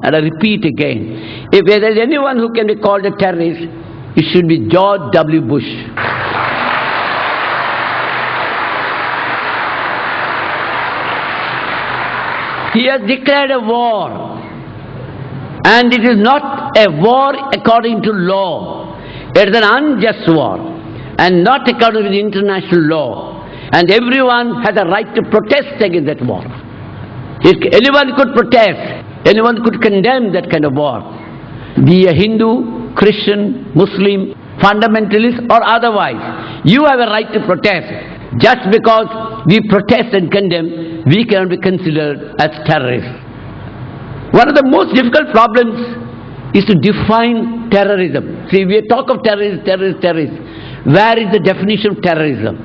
And I repeat again, if there is anyone who can be called a terrorist, it should be George W. Bush. He has declared a war, and it is not a war according to law. It is an unjust war, and not according to the international law. And everyone has a right to protest against that war. Anyone could protest, anyone could condemn that kind of war. Be a Hindu, Christian, Muslim, fundamentalist or otherwise. You have a right to protest. Just because we protest and condemn, we cannot be considered as terrorists. One of the most difficult problems is to define terrorism. See, we talk of terrorism. Where is the definition of terrorism?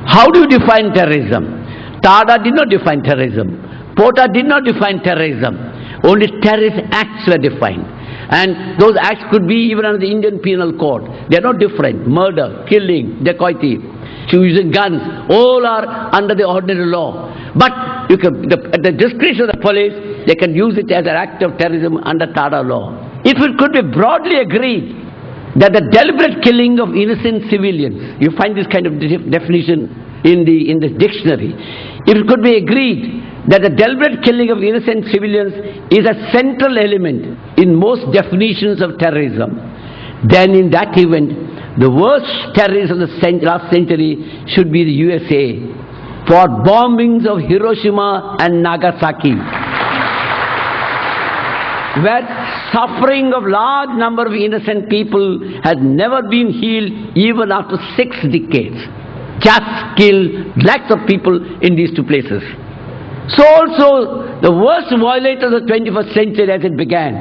How do you define terrorism? Tada did not define terrorism. Porta did not define terrorism. Only terrorist acts were defined. And those acts could be even under the Indian Penal Code. They are not different. Murder, killing, dacoity, using guns, all are under the ordinary law. But at the discretion of the police, they can use it as an act of terrorism under Tada law. If it could be broadly agreed that the deliberate killing of innocent civilians, you find this kind of definition in the dictionary. If it could be agreed that the deliberate killing of innocent civilians is a central element in most definitions of terrorism, then in that event, the worst terrorists of the last century should be the USA for bombings of Hiroshima and Nagasaki, where suffering of large number of innocent people has never been healed even after 6 decades. Just killed lakhs of people in these two places. So also, the worst violators of the 21st century as it began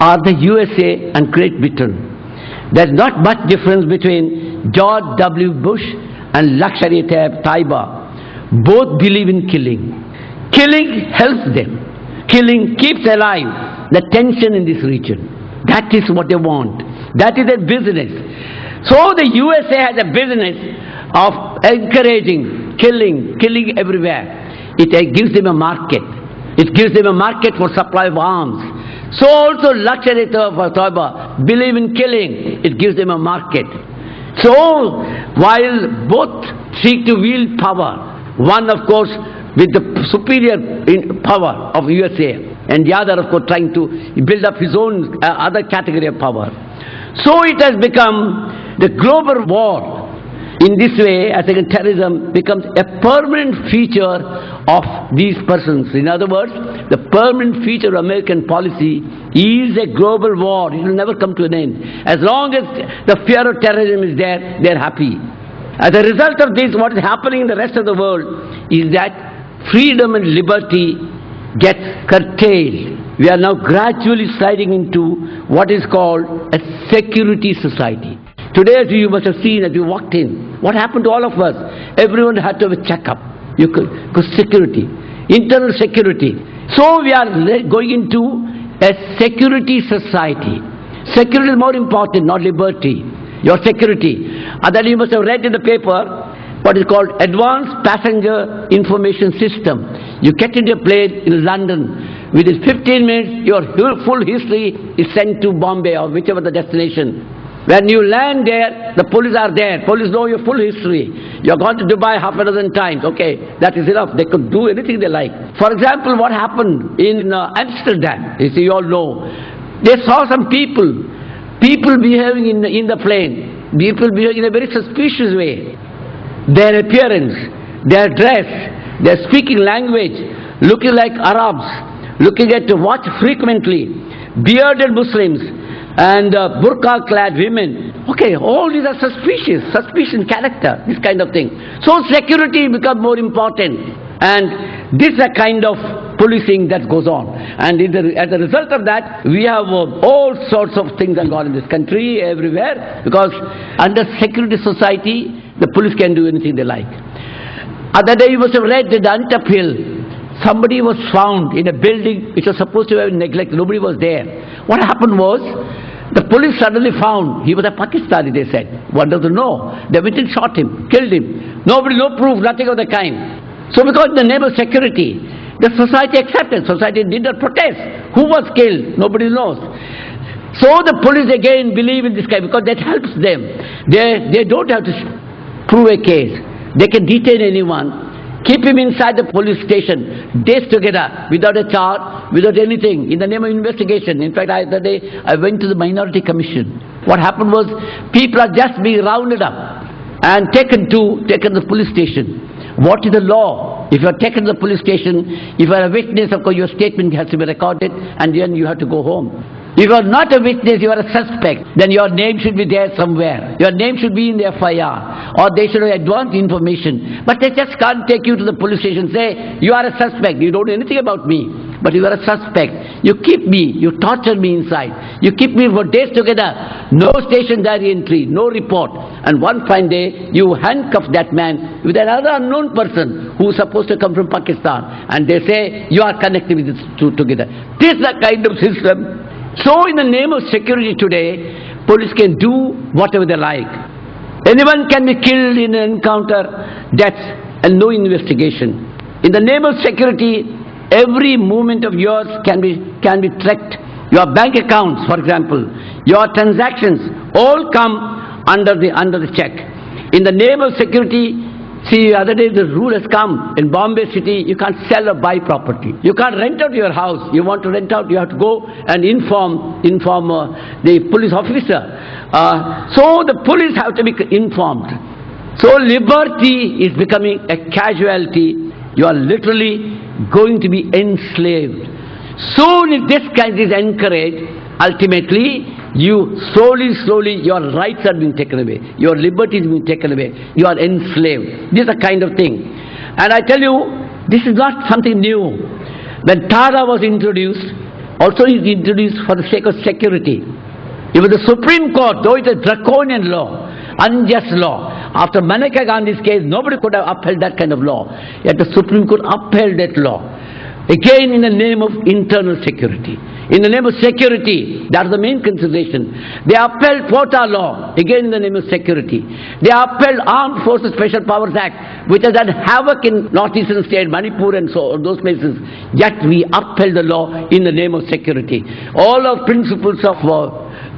are the USA and Great Britain. There's not much difference between George W. Bush and Lashkar-e-Taiba. Both believe in killing. Killing helps them. Killing keeps alive the tension in this region. That is what they want. That is their business. So the USA has a business of encouraging killing everywhere. It gives them a market. It gives them a market for supply of arms. So also Lashkar-e-Taiba believe in killing. It gives them a market. So while both seek to wield power, one of course with the superior power of USA, and the other of course trying to build up his own other category of power. So it has become the global war. In this way, I think terrorism becomes a permanent feature of these persons. In other words, the permanent feature of American policy is a global war. It will never come to an end. As long as the fear of terrorism is there, they are happy. As a result of this, what is happening in the rest of the world is that freedom and liberty gets curtailed. We are now gradually sliding into what is called a security society. Today, as you must have seen as you walked in, what happened to all of us? Everyone had to have a checkup. Because security, internal security. So we are going into a security society. Security is more important, not liberty. Your security. And then you must have read in the paper what is called Advanced Passenger Information System. You get into a plane in London. Within 15 minutes, your full history is sent to Bombay or whichever the destination. When you land there, the police are there. Police know your full history. You're gone to Dubai half a dozen times. Okay, that is enough. They could do anything they like. For example, what happened in Amsterdam, you see, you all know. They saw some people behaving in the plane. People behaving in a very suspicious way. Their appearance, their dress, their speaking language, looking like Arabs, looking at watch frequently, bearded Muslims, and burqa-clad women. Okay, all these are suspicious character, this kind of thing. So security becomes more important. And this is a kind of policing that goes on. And as a result of that, we have all sorts of things that go on in this country, everywhere. Because under security society, the police can do anything they like. Other day you must have read that Antap Hill, somebody was found in a building which was supposed to have been neglected. Nobody was there. What happened was, the police suddenly found he was a Pakistani, they said. One doesn't know. They went and shot him, killed him. Nobody, no proof, nothing of the kind. So because in the name of security, The society accepted. Society did not protest. Who was killed? Nobody knows. So the police again believe in this guy because that helps them. They don't have to prove a case. They can detain anyone, keep him inside the police station days together without a charge, without anything, in the name of investigation. In fact, the day I went to the Minority Commission. What happened was people are just being rounded up and taken to the police station. What is the law? If you are taken to the police station, if you are a witness, of course your statement has to be recorded and then you have to go home. If you are not a witness, you are a suspect, then your name should be there somewhere. Your name should be in the FIR, or they should have advanced information. But they just can't take you to the police station and say, you are a suspect, you don't know anything about me, but you are a suspect. You keep me, you torture me inside. You keep me for days together. No station diary entry, no report. And one fine day, you handcuff that man with another unknown person who is supposed to come from Pakistan. And they say, you are connected with this two together. This is the kind of system. So in the name of security today, police can do whatever they like. Anyone can be killed in an encounter, death, and no investigation. In the name of security, every movement of yours can be tracked. Your bank accounts, for example, your transactions, all come under the check. In the name of security, see, the other day the rule has come in Bombay city, you can't sell or buy property. You can't rent out your house. You want to rent out, you have to go and inform the police officer. So the police have to be informed. So liberty is becoming a casualty. You are literally going to be enslaved. Soon if this kind is encouraged, ultimately you slowly your rights are being taken away, your liberty is being taken away, you are enslaved. This is a kind of thing. And I tell you, this is not something new. When Tara was introduced, also is introduced for the sake of security. Even the Supreme Court, though it is draconian law, unjust law, after Maneka Gandhi's case, nobody could have upheld that kind of law. Yet the Supreme Court upheld that law. Again in the name of internal security. In the name of security, that's the main consideration. They upheld quota law, again in the name of security. They upheld Armed Forces Special Powers Act, which has done havoc in northeastern state, Manipur and so those places. Yet we upheld the law in the name of security. All of principles of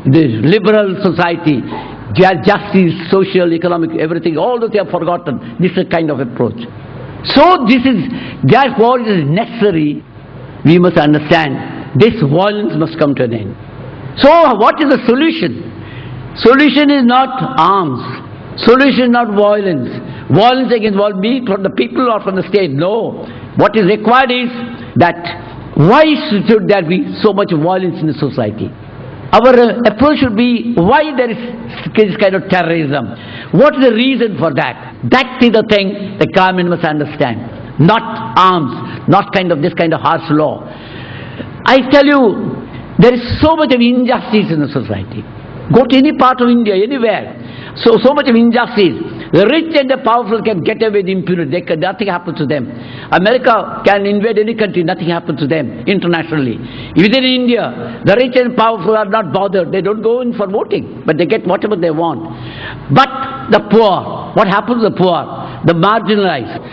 the liberal society, justice, social, economic, everything, all those they have forgotten. This is a kind of approach. So therefore it is necessary, we must understand, this violence must come to an end. So what is the solution? Solution is not arms. Solution is not violence. Violence against me from the people or from the state. No. What is required is that why should there be so much violence in the society? Our approach should be why there is this kind of terrorism. What is the reason for that? That is the thing the government must understand. Not arms, not this kind of harsh law. I tell you, there is so much of injustice in the society. Go to any part of India, anywhere. So much of injustice. The rich and the powerful can get away with impunity. Nothing happens to them. America can invade any country, nothing happens to them internationally. Within India, the rich and powerful are not bothered. They don't go in for voting, but they get whatever they want. But the poor, what happens to the poor? The marginalized.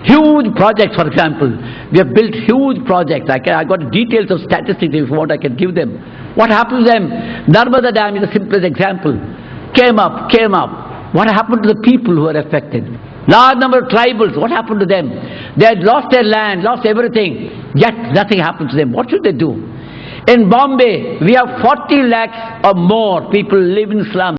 Huge projects, for example. We have built huge projects. I got details of statistics if you want, I can give them. What happens to them? Narmada Dam is the simplest example. Came up. What happened to the people who were affected? Large number of tribals, what happened to them? They had lost their land, lost everything, yet nothing happened to them. What should they do? In Bombay, we have 40 lakhs or more people live in slums.